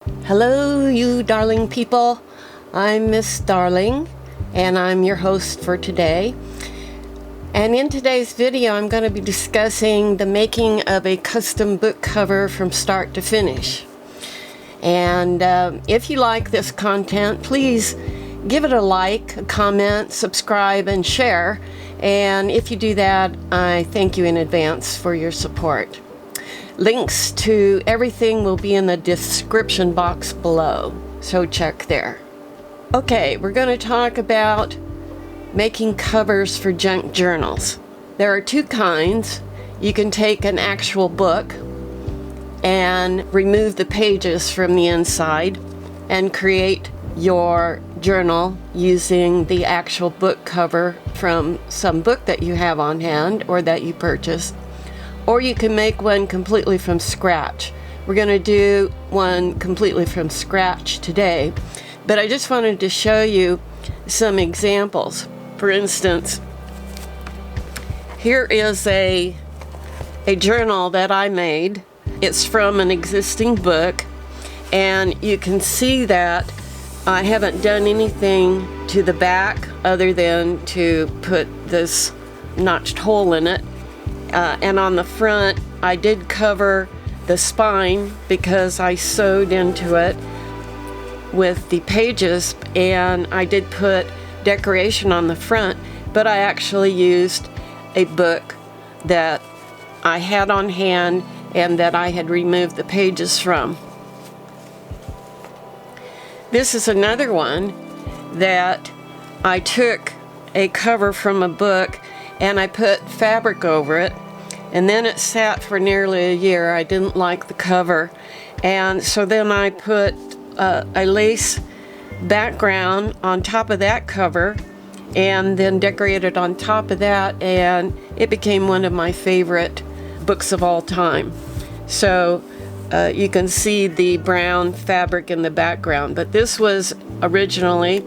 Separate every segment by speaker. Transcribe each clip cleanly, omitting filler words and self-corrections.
Speaker 1: Hello, you darling people. I'm Miss Darling, and I'm your host for today. And in today's video, I'm going to be discussing the making of a custom book cover from start to finish. And if you like this content, please give it a like, a comment, subscribe, and share. And if you do that, I thank you in advance for your support. Links to everything will be in the description box below, so check there. Okay, we're going to talk about making covers for junk journals. There are two kinds. You can take an actual book and remove the pages from the inside and create your journal using the actual book cover from some book that you have on hand or that you purchased. Or you can make one completely from scratch. We're going to do one completely from scratch today, but I just wanted to show you some examples. For instance, here is a journal that I made. It's from an existing book, and you can see that I haven't done anything to the back other than to put this notched hole in it. And on the front, I did cover the spine because I sewed into it with the pages, and I did put decoration on the front, but I actually used a book that I had on hand and that I had removed the pages from. This is another one that I took a cover from a book and I put fabric over it, and then it sat for nearly a year. I didn't like the cover, and so then I put a lace background on top of that cover and then decorated on top of that, and it became one of my favorite books of all time. So you can see the brown fabric in the background, but this was originally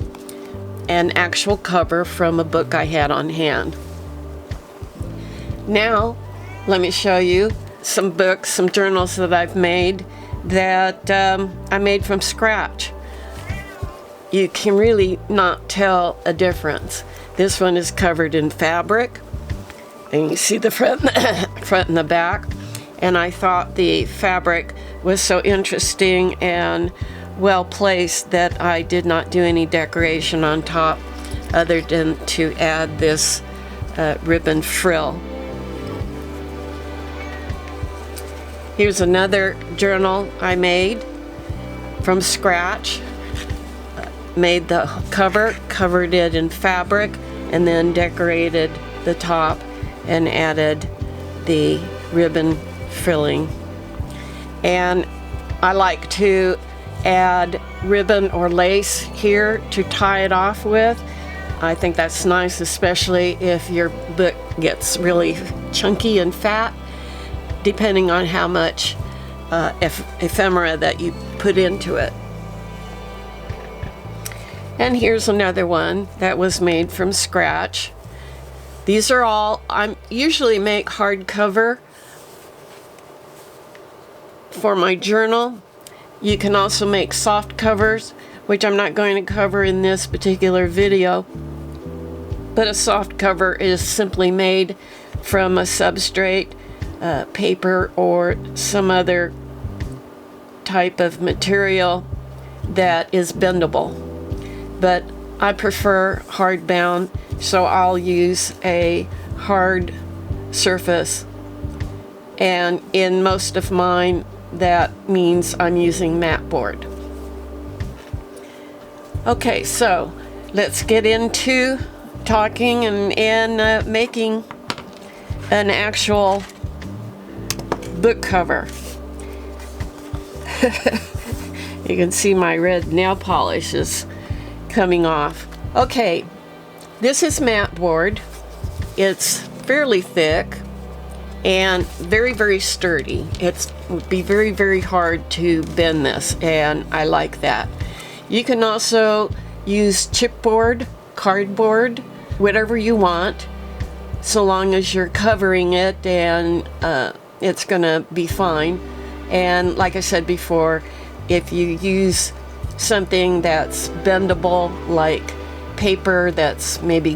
Speaker 1: an actual cover from a book I had on hand. Now, let me show you some books, some journals that I've made that I made from scratch. You can really not tell a difference. This one is covered in fabric, and you see the front and the back. And I thought the fabric was so interesting and well placed that I did not do any decoration on top other than to add this ribbon frill. Here's another journal I made from scratch. Made the cover, covered it in fabric, and then decorated the top and added the ribbon frilling. And I like to add ribbon or lace here to tie it off with. I think that's nice, especially if your book gets really chunky and fat, depending on how much ephemera that you put into it. And here's another one that was made from scratch. These are all, I usually make hardcover for my journal. You can also make soft covers, which I'm not going to cover in this particular video. But a soft cover is simply made from a substrate, paper, or some other type of material that is bendable. But I prefer hardbound, so I'll use a hard surface. And in most of mine, that means I'm using mat board. Okay, so let's get into talking and making an actual book cover. You can see my red nail polish is coming off. Okay, this is mat board. It's fairly thick and very, very sturdy. It would be very, very hard to bend this, and I like that. You can also use chipboard, cardboard, whatever you want, so long as you're covering it, and it's gonna be fine. And like I said before, if you use something that's bendable, like paper that's maybe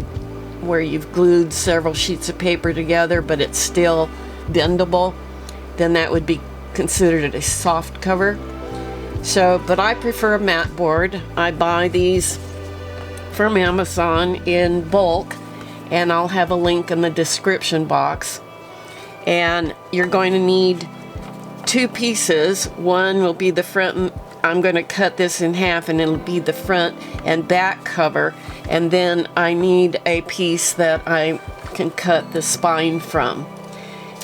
Speaker 1: where you've glued several sheets of paper together but it's still bendable, then that would be considered a soft cover. So, but I prefer a mat board. I buy these from Amazon in bulk, and I'll have a link in the description box. And you're going to need two pieces. One will be the front, I'm going to cut this in half, and it'll be the front and back cover. And then I need a piece that I can cut the spine from.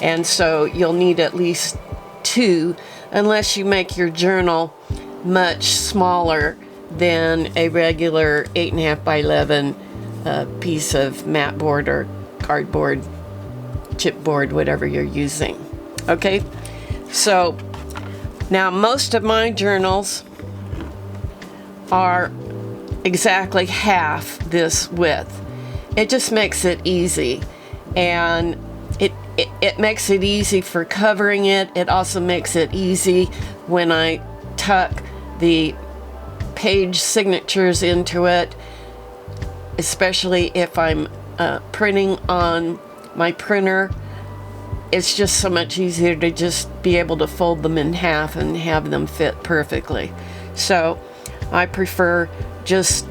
Speaker 1: And so you'll need at least two, unless you make your journal much smaller than a regular 8.5 by 11 piece of mat board or cardboard, chipboard, whatever you're using. Okay, so now most of my journals are exactly half this width. It just makes it easy, and it makes it easy for covering it. It also makes it easy when I tuck the page signatures into it, especially if I'm printing on my printer. It's just so much easier to just be able to fold them in half and have them fit perfectly. So I prefer just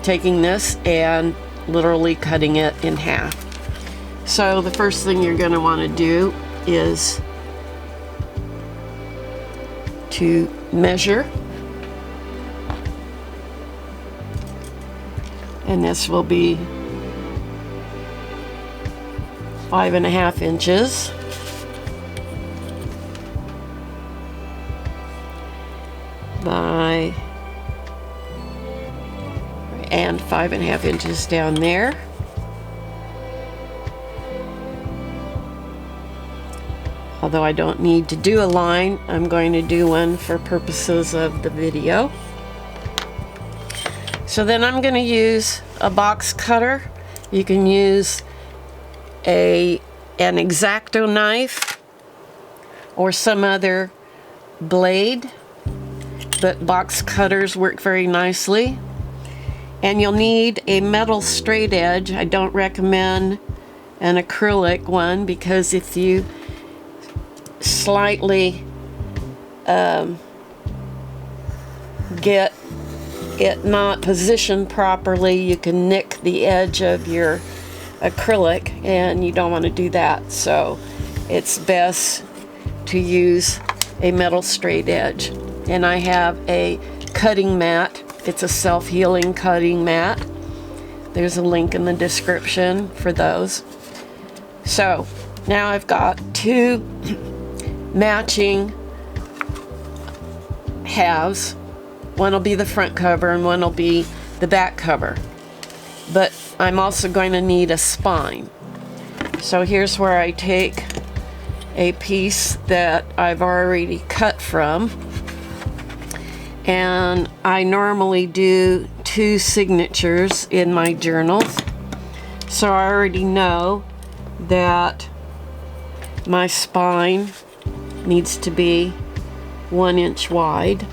Speaker 1: taking this and literally cutting it in half. So the first thing you're going to want to do is to measure, and this will be 5.5 inches by, and 5.5 inches down there. Although I don't need to do a line, I'm going to do one for purposes of the video. So then I'm going to use a box cutter. You can use an X-Acto knife or some other blade, but box cutters work very nicely. And you'll need a metal straight edge. I don't recommend an acrylic one, because if you slightly get it not positioned properly, you can nick the edge of your acrylic, and you don't want to do that. So it's best to use a metal straight edge. And I have a cutting mat. It's a self-healing cutting mat. There's a link in the description for those. So now I've got two matching halves. One will be the front cover and one will be the back cover. But I'm also going to need a spine. So here's where I take a piece that I've already cut from, and I normally do 2 signatures in my journals. So I already know that my spine needs to be 1 inch wide.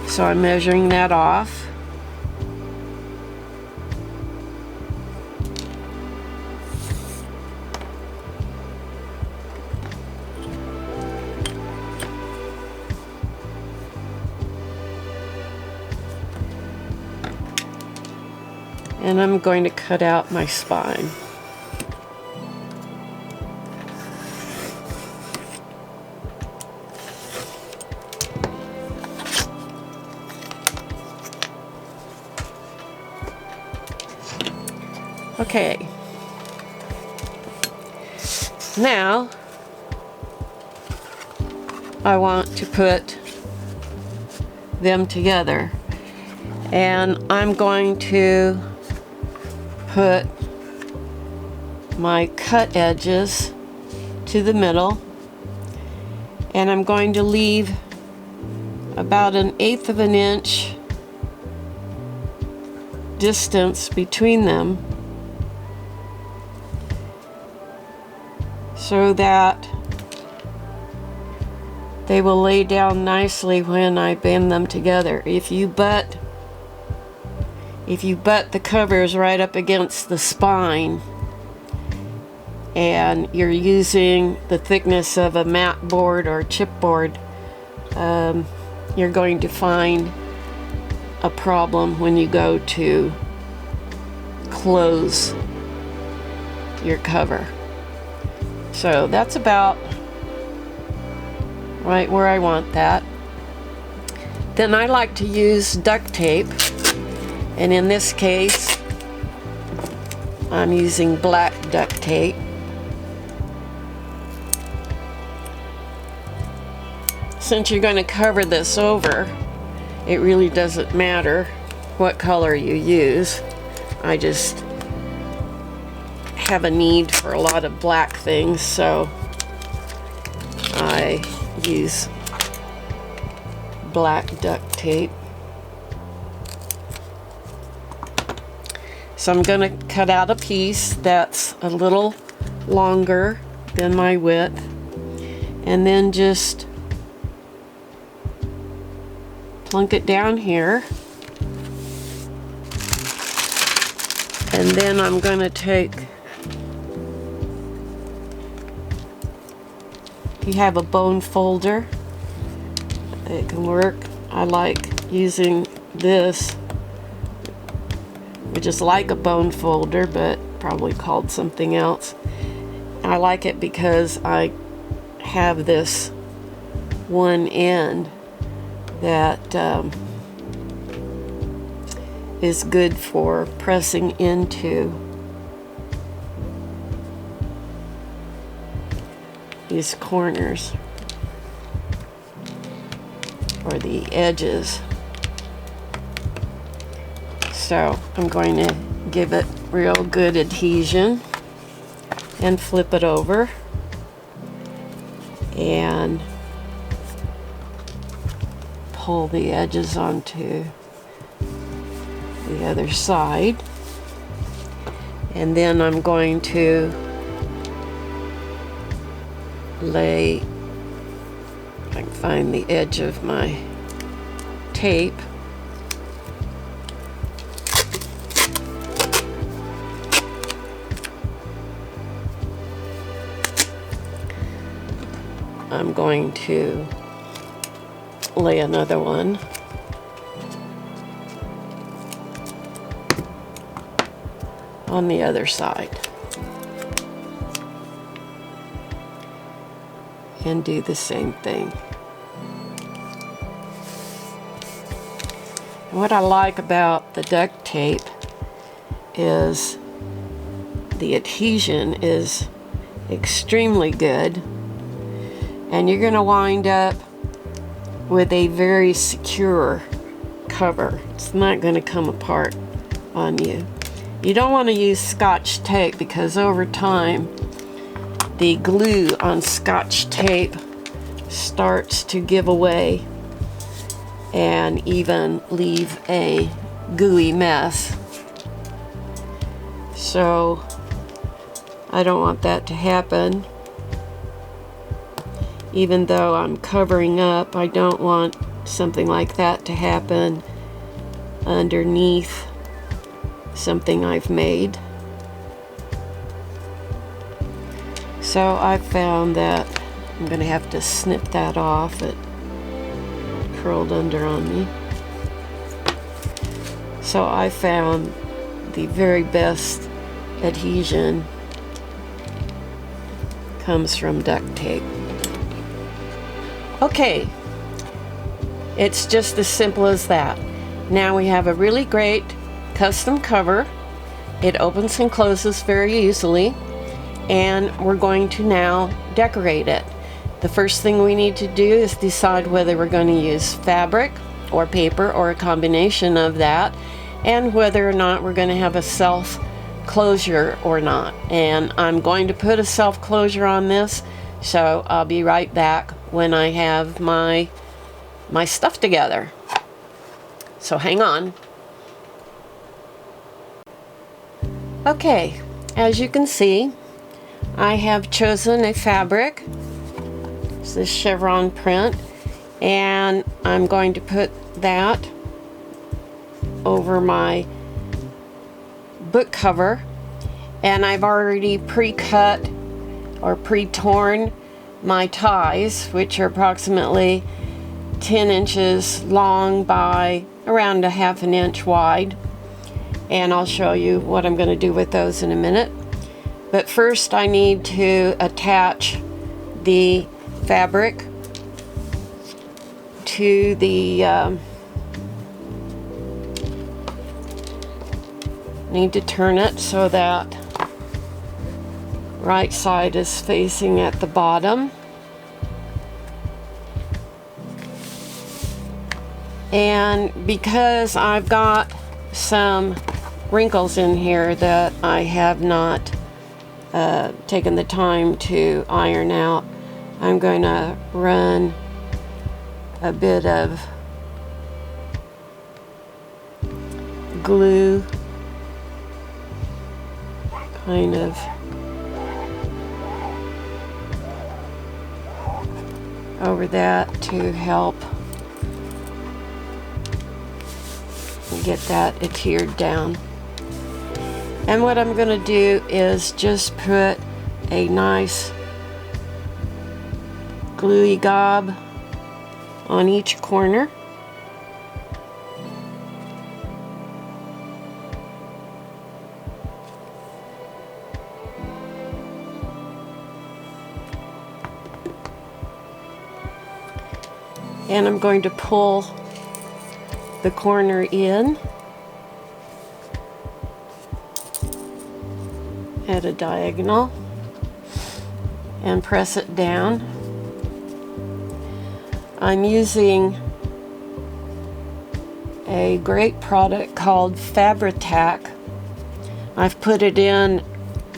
Speaker 1: So I'm measuring that off. And I'm going to cut out my spine. Okay, now I want to put them together, and I'm going to put my cut edges to the middle, and I'm going to leave about 1/8 of an inch distance between them, so that they will lay down nicely when I bend them together. If you butt the covers right up against the spine and you're using the thickness of a mat board or chipboard, you're going to find a problem when you go to close your cover. So that's about right where I want that. Then I like to use duct tape, and in this case I'm using black duct tape. Since you're going to cover this over, it really doesn't matter what color you use. I just have a need for a lot of black things, so I use black duct tape. So I'm going to cut out a piece that's a little longer than my width, and then just plunk it down here. And then I'm going to take, if you have a bone folder, it can work. I like using this, which is like a bone folder, but probably called something else. I like it because I have this one end that is good for pressing into these corners or the edges. So I'm going to give it real good adhesion and flip it over and pull the edges onto the other side. And then I'm going to lay, if I can find the edge of my tape, I'm going to lay another one on the other side and do the same thing. And what I like about the duct tape is the adhesion is extremely good, and you're going to wind up with a very secure cover. It's not going to come apart on you. You don't want to use Scotch tape because over time the glue on Scotch tape starts to give away and even leave a gooey mess. So I don't want that to happen. Even though I'm covering up, I don't want something like that to happen underneath something I've made. So I found that I'm going to have to snip that off. It curled under on me. So I found the very best adhesion comes from duct tape. Okay, it's just as simple as that. Now we have a really great custom cover. It opens and closes very easily, and we're going to now decorate it. The first thing we need to do is decide whether we're going to use fabric or paper or a combination of that, and whether or not we're going to have a self closure or not. And I'm going to put a self closure on this, so I'll be right back when I have my stuff together. So hang on. Okay, as you can see, I have chosen a fabric. It's the chevron print, and I'm going to put that over my book cover. And I've already pre-cut or pre-torn my ties, which are approximately 10 inches long by around a ½ inch wide. And I'll show you what I'm going to do with those in a minute. But first I need to attach the fabric to the need to turn it so that right side is facing at the bottom. And because I've got some wrinkles in here that I have not taken the time to iron out, I'm going to run a bit of glue kind of over that to help get that adhered down. And what I'm going to do is just put a nice gluey gob on each corner. And I'm going to pull the corner in at a diagonal and press it down. I'm using a great product called Fabri-Tac. I've put it in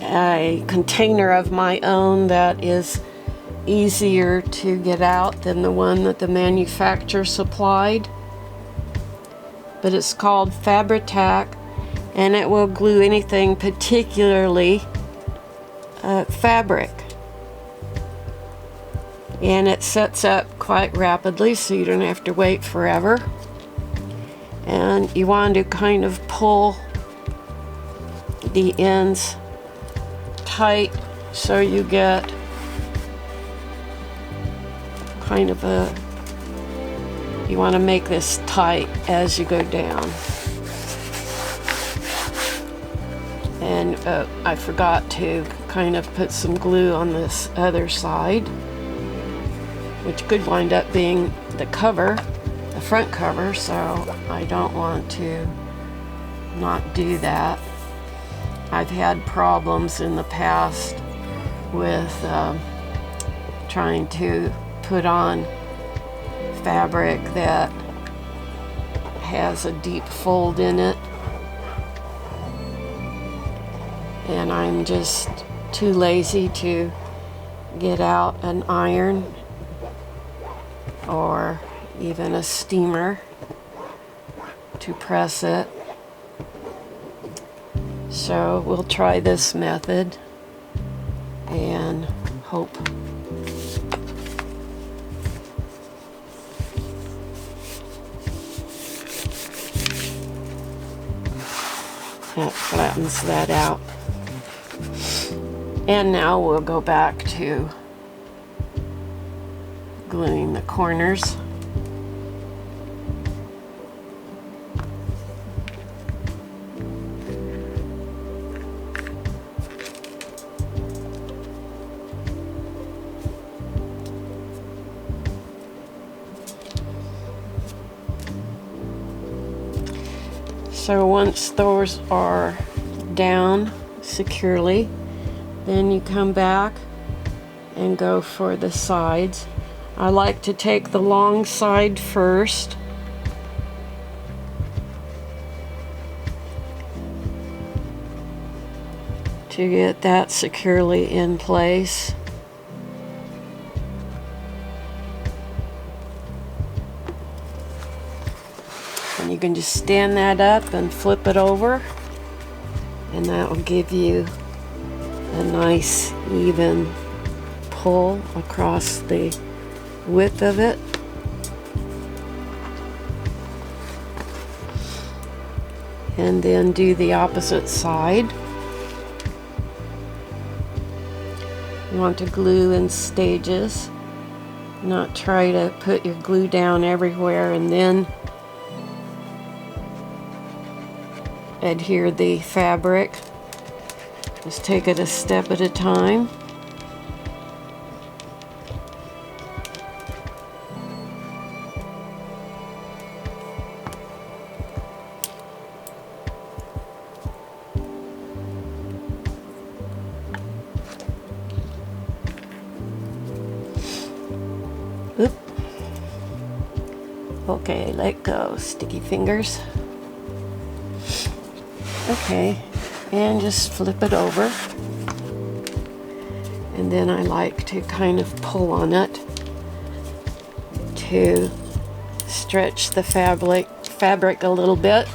Speaker 1: a container of my own that is easier to get out than the one that the manufacturer supplied. But it's called Fabri-Tac, and it will glue anything, particularly fabric. And it sets up quite rapidly, so you don't have to wait forever. And you want to kind of pull the ends tight so you get kind of a, you want to make this tight as you go down. And I forgot to kind of put some glue on this other side, which could wind up being the cover, the front cover, so I don't want to not do that. I've had problems in the past with trying to put on fabric that has a deep fold in it, and I'm just too lazy to get out an iron or even a steamer to press it. So we'll try this method and hope that flattens that out. And now we'll go back to gluing the corners. So once those are down securely, then you come back and go for the sides. I like to take the long side first. To get that securely in place. And you can just stand that up and flip it over, and that will give you a nice even pull across the width of it. And then do the opposite side. You want to glue in stages, not try to put your glue down everywhere and then adhere the fabric. Just take it a step at a time. Oop. Okay, let go, sticky fingers. Okay, and just flip it over. And then I like to kind of pull on it to stretch the fabric a little bit,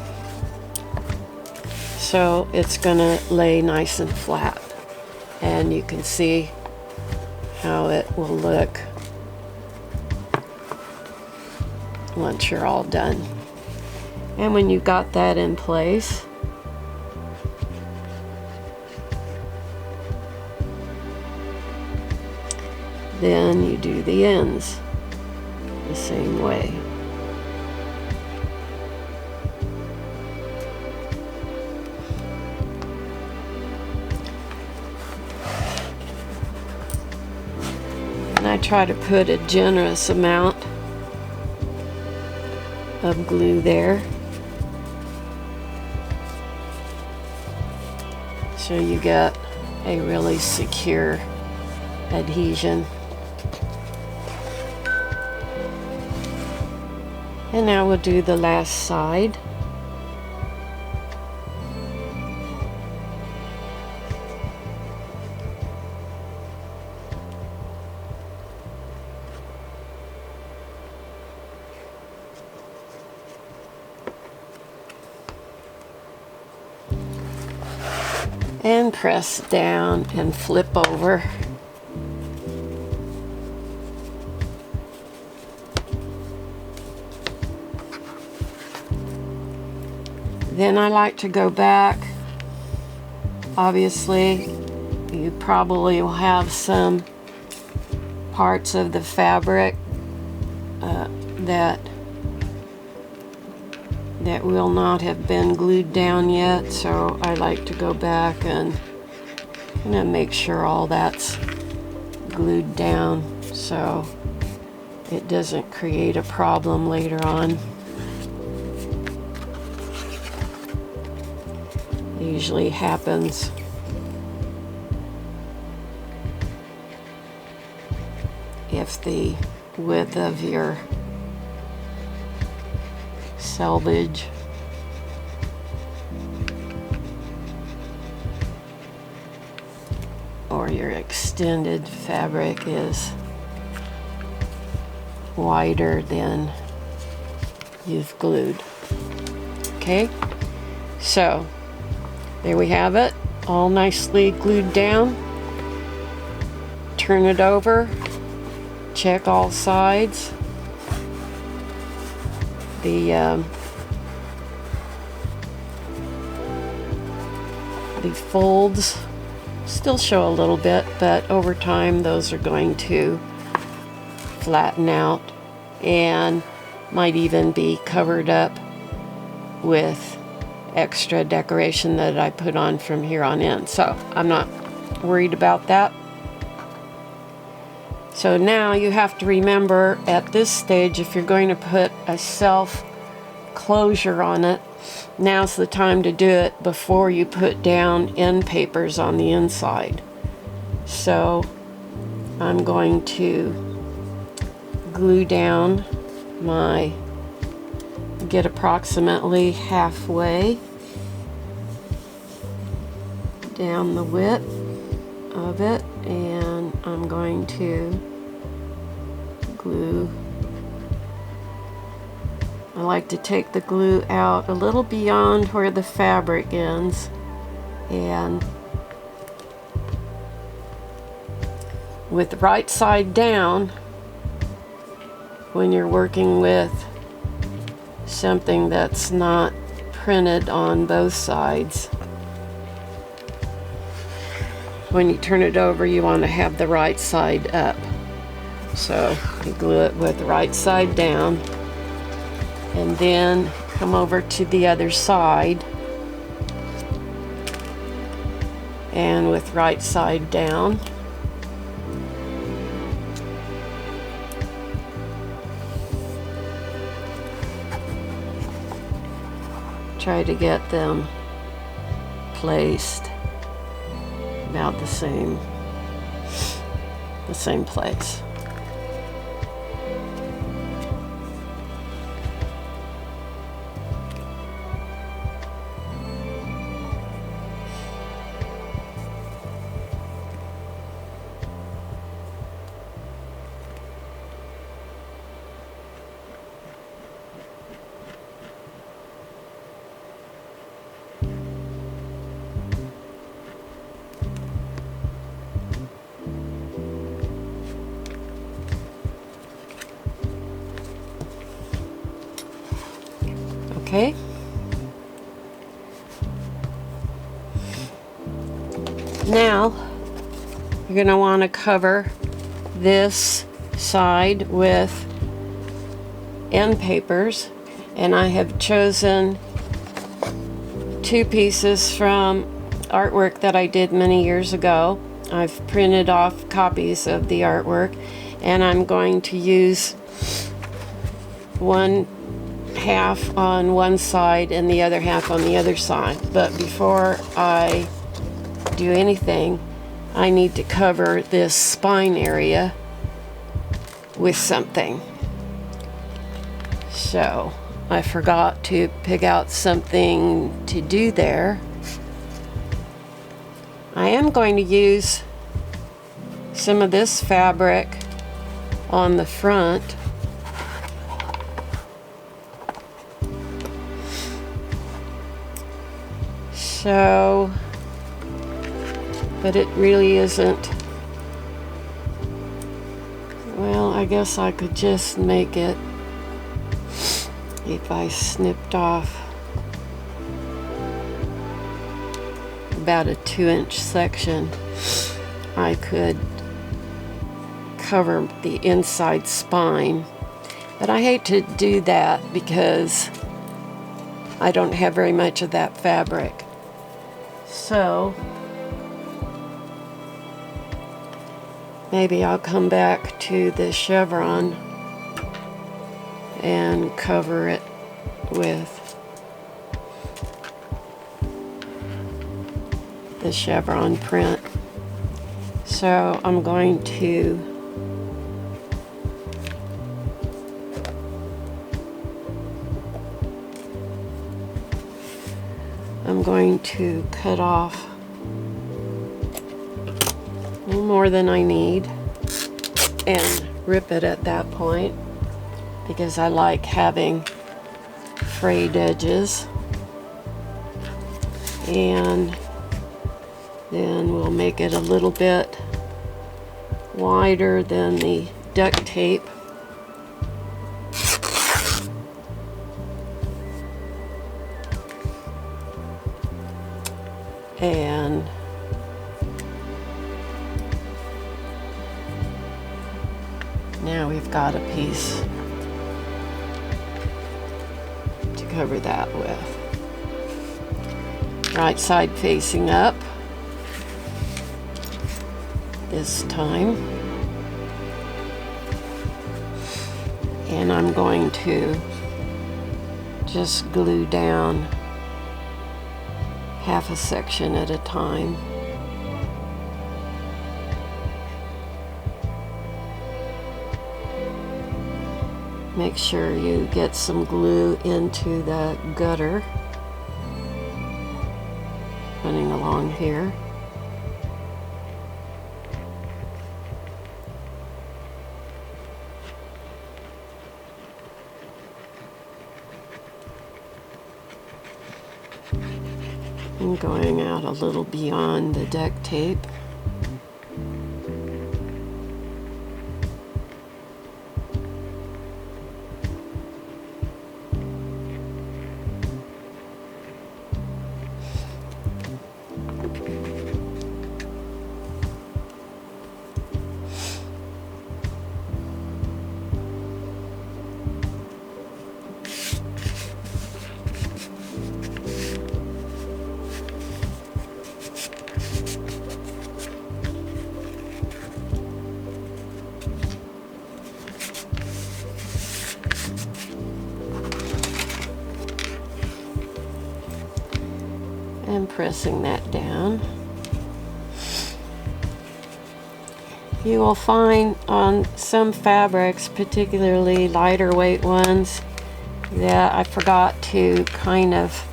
Speaker 1: so it's gonna lay nice and flat. And you can see how it will look once you're all done. And when you got that in place, then you do the ends the same way. And I try to put a generous amount of glue there, so you get a really secure adhesion. And now we'll do the last side. And press down and flip over. Then I like to go back. Obviously, you probably will have some parts of the fabric that will not have been glued down yet, so I like to go back and kind of make sure all that's glued down so it doesn't create a problem later on. It usually happens if the width of your selvage or your extended fabric is wider than you've glued. Okay, so there we have it, all nicely glued down. Turn it over, check all sides. The folds still show a little bit, but over time those are going to flatten out and might even be covered up with extra decoration that I put on from here on in. So I'm not worried about that. So now you have to remember at this stage, if you're going to put a self closure on it, now's the time to do it before you put down end papers on the inside. So I'm going to glue down get approximately halfway down the width of it, and I'm going to glue. I like to take the glue out a little beyond where the fabric ends, and with the right side down, when you're working with something that's not printed on both sides. When you turn it over, you want to have the right side up. So you glue it with the right side down, and then come over to the other side, and with right side down. Try to get them placed about the same place. Okay. Now you're going to want to cover this side with end papers, and I have chosen 2 pieces from artwork that I did many years ago. I've printed off copies of the artwork, and I'm going to use one half on one side and the other half on the other side. But before I do anything, I need to cover this spine area with something. So I forgot to pick out something to do there. I am going to use some of this fabric on the front. So, but it really isn't. Well, I guess I could just make it, if I snipped off about a 2-inch section, I could cover the inside spine. But I hate to do that because I don't have very much of that fabric. So maybe I'll come back to the chevron and cover it with the chevron print. So I'm going to cut off a little more than I need and rip it at that point, because I like having frayed edges. And then we'll make it a little bit wider than the duct tape. And now we've got a piece to cover that with. Right side facing up this time. And I'm going to just glue down half a section at a time. Make sure you get some glue into the gutter running along here. I'm going out a little beyond the duct tape. and pressing that down. You will find on some fabrics, particularly lighter weight ones, that I forgot to kind of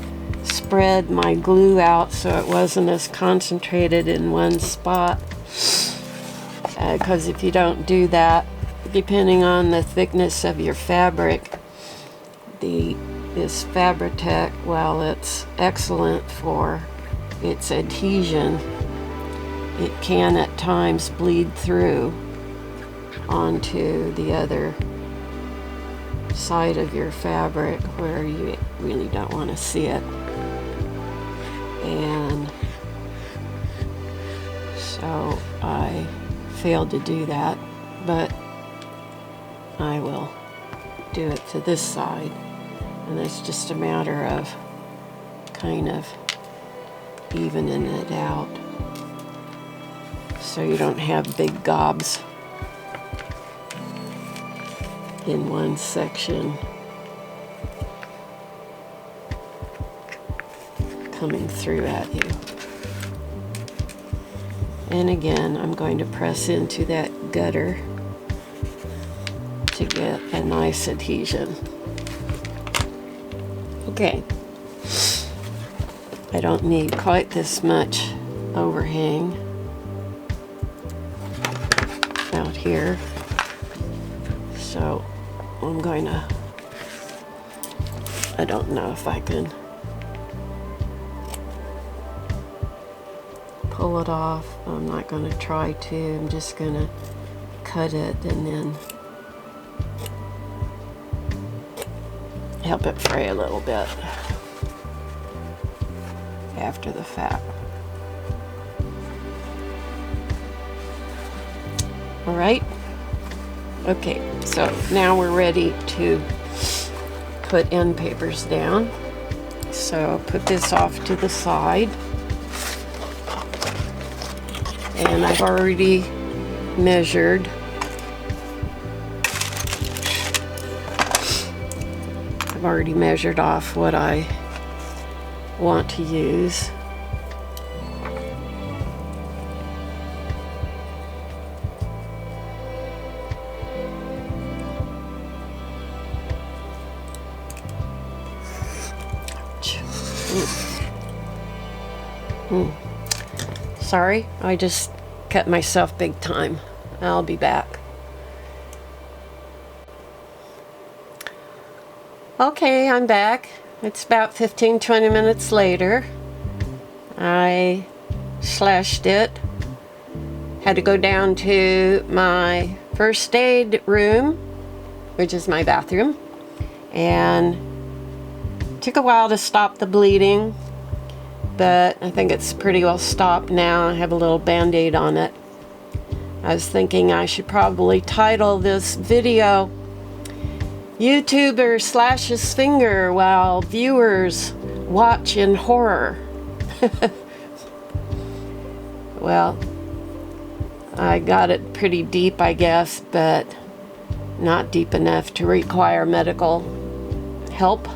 Speaker 1: spread my glue out so it wasn't as concentrated in one spot. Because if you don't do that, depending on the thickness of your fabric, this Fabri-Tac, while it's excellent for its adhesion, it can at times bleed through onto the other side of your fabric where you really don't want to see it. And so I failed to do that, but I will do it to this side, and it's just a matter of kind of evening it out so you don't have big gobs in one section coming through at you. And again, I'm going to press into that gutter to get a nice adhesion. Okay, I don't need quite this much overhang out here, so I'm going to, I don't know if I can pull it off. I'm not going to try to. I'm just going to cut it and then help it fray a little bit after the fact. All right. Okay, so now we're ready to put end papers down. So I'll put this off to the side. And I've already measured. I've already measured off what I want to use. Sorry, I just cut myself big time. I'll be back. Okay, I'm back. It's about 15-20 minutes later. I slashed it. Had to go down to my first aid room, which is my bathroom, and took a while to stop the bleeding, but I think it's pretty well stopped now. I have a little band-aid on it. I was thinking I should probably title this video "YouTuber Slashes Finger While Viewers Watch in Horror." Well, I got it pretty deep, I guess, but not deep enough to require medical help.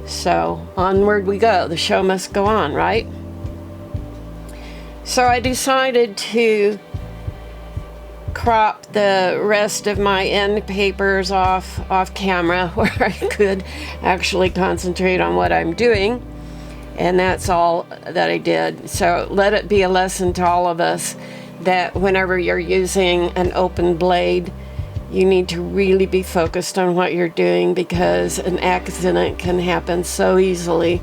Speaker 1: So onward we go. The show must go on, right? So I decided to crop the rest of my end papers off camera where I could actually concentrate on what I'm doing. And that's all that I did. So let it be a lesson to all of us that whenever you're using an open blade, you need to really be focused on what you're doing, because an accident can happen so easily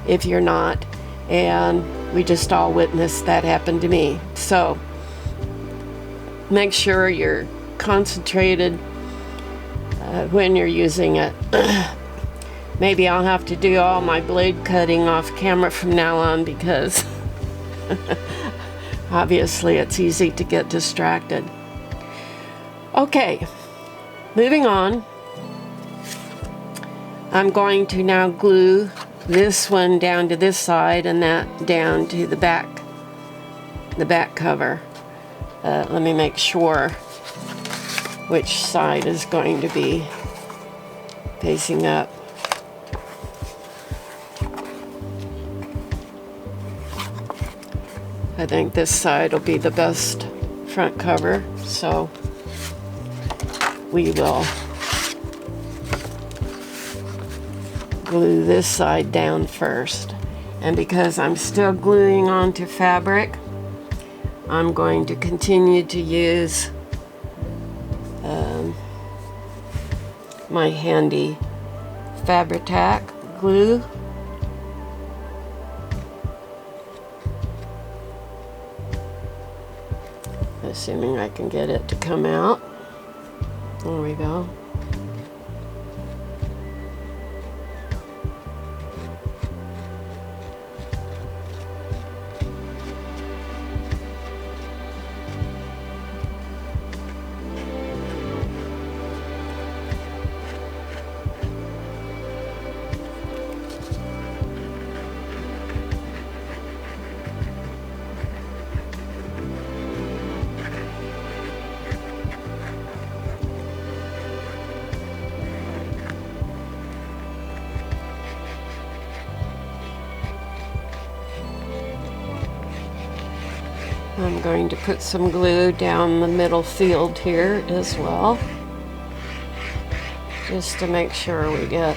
Speaker 1: if you're not. And we just all witnessed that happen to me. So make sure you're concentrated when you're using it. Maybe I'll have to do all my blade cutting off camera from now on, because obviously it's easy to get distracted. Okay, moving on. I'm going to now glue this one down to this side and that down to the back cover. Let me make sure which side is going to be facing up. I think this side will be the best front cover, so we will glue this side down first. And because I'm still gluing onto fabric, I'm going to continue to use my handy Fabri-Tac glue. Assuming I can get it to come out. There we go. I'm going to put some glue down the middle field here as well, just to make sure we get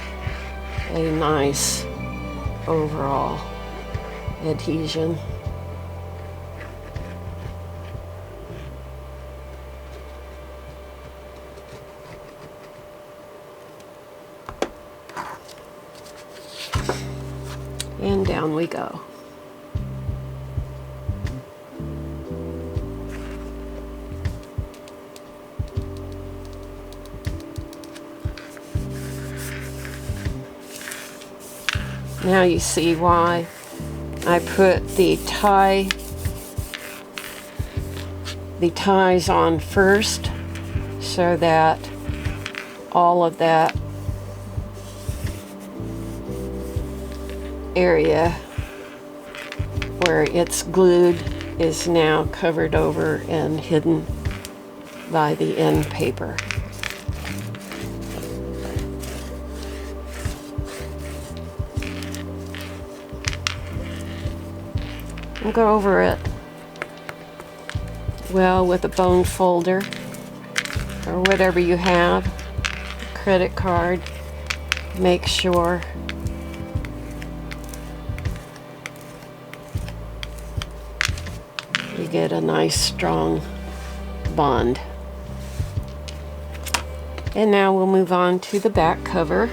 Speaker 1: a nice overall adhesion. And down we go. Now you see why I put the ties on first, so that all of that area where it's glued is now covered over and hidden by the end paper. I'll go over it well with a bone folder or whatever you have, credit card. Make sure you get a nice strong bond. And now we'll move on to the back cover.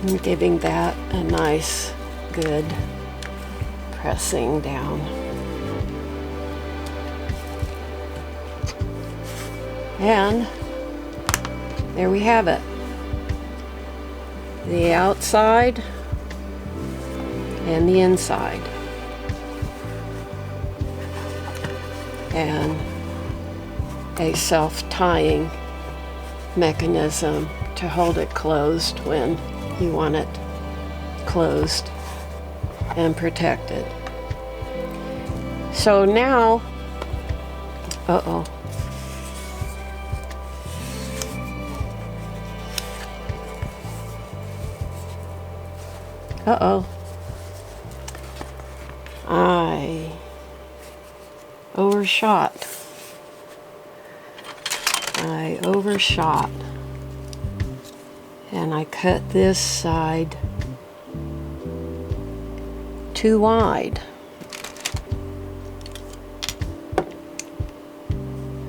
Speaker 1: And giving that a nice, good pressing down. And there we have it. The outside and the inside. And a self-tying mechanism to hold it closed when you want it closed and protected. So now, uh-oh. Uh-oh. I overshot. And I cut this side too wide.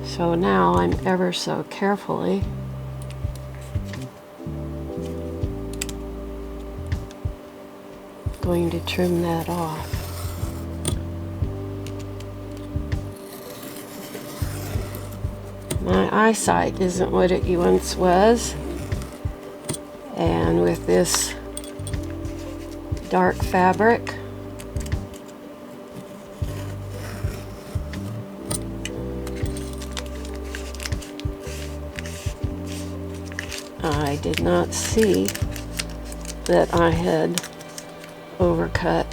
Speaker 1: So now I'm ever so carefully going to trim that off. My eyesight isn't what it once was, and with this dark fabric, I did not see that I had overcut.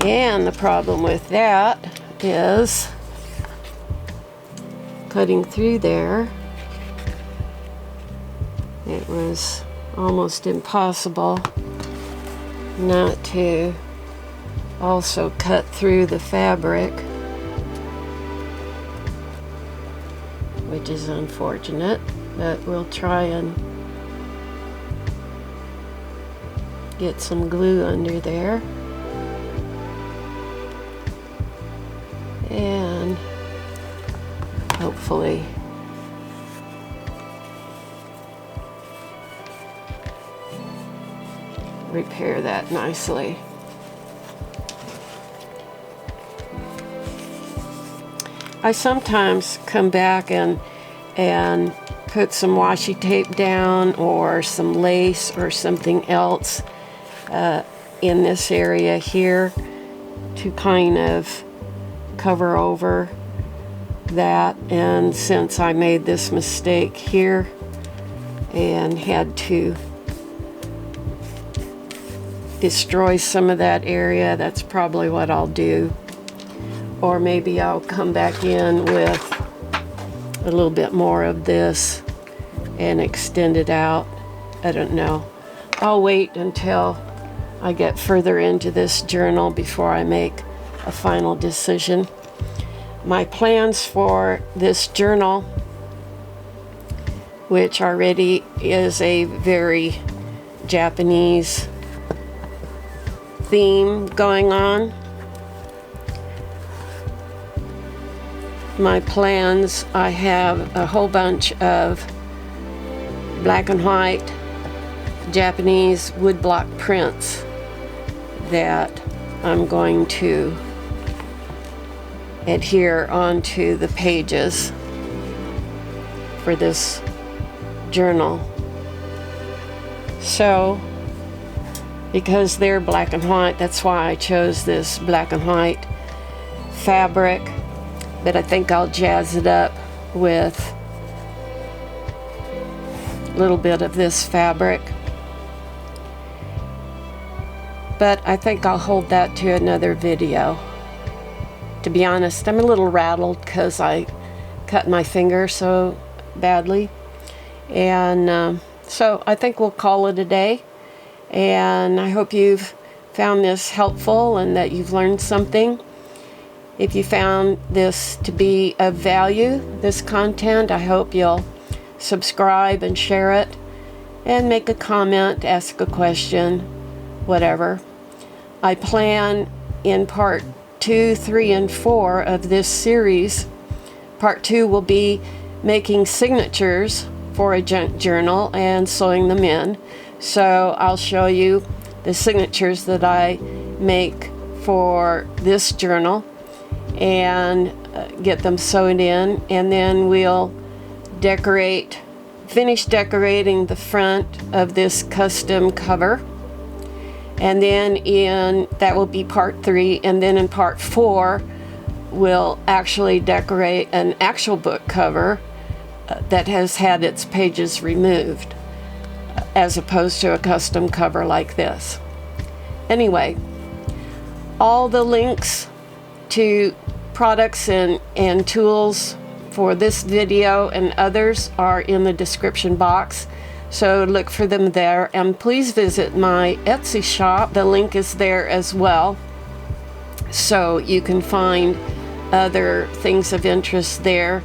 Speaker 1: And the problem with that is cutting through there, it was almost impossible not to also cut through the fabric, which is unfortunate, but we'll try and get some glue under there. And hopefully repair that nicely. I sometimes come back and put some washi tape down or some lace or something else in this area here to kind of cover over that. And since I made this mistake here and had to destroy some of that area, that's probably what I'll do. Or maybe I'll come back in with a little bit more of this and extend it out. I don't know. I'll wait until I get further into this journal before I make a final decision. My plans for this journal, which already is a very Japanese theme going on, my plans, I have a whole bunch of black and white Japanese woodblock prints that I'm going to adhere onto the pages for this journal. So, because they're black and white, that's why I chose this black and white fabric, but I think I'll jazz it up with a little bit of this fabric. But I think I'll hold that to another video. To be honest, I'm a little rattled because I cut my finger so badly. And so I think we'll call it a day. And I hope you've found this helpful and that you've learned something. If you found this to be of value, this content, I hope you'll subscribe and share it and make a comment, ask a question, whatever. I plan in part 2, 3, and 4 of this series. Part 2 will be making signatures for a junk journal and sewing them in. So I'll show you the signatures that I make for this journal and get them sewed in, and then we'll finish decorating the front of this custom cover. And then that will be part 3, and then in part 4 will actually decorate an actual book cover that has had its pages removed, as opposed to a custom cover like this. Anyway, all the links to products and tools for this video and others are in the description box, so look for them there. And please visit my Etsy shop. The link is there as well, so you can find other things of interest there,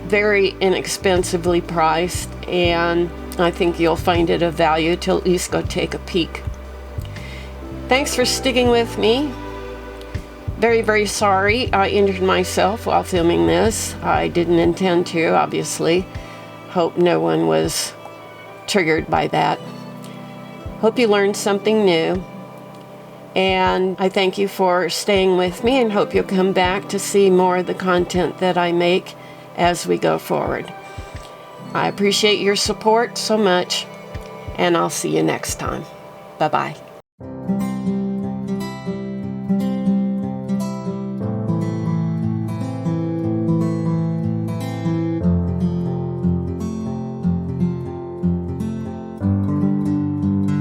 Speaker 1: very inexpensively priced, and I think you'll find it of value to at least go take a peek. Thanks for sticking with me. Very, very sorry I injured myself while filming this. I didn't intend to, obviously. Hope no one was triggered by that. Hope you learned something new. And I thank you for staying with me, and hope you'll come back to see more of the content that I make as we go forward. I appreciate your support so much, and I'll see you next time. Bye-bye.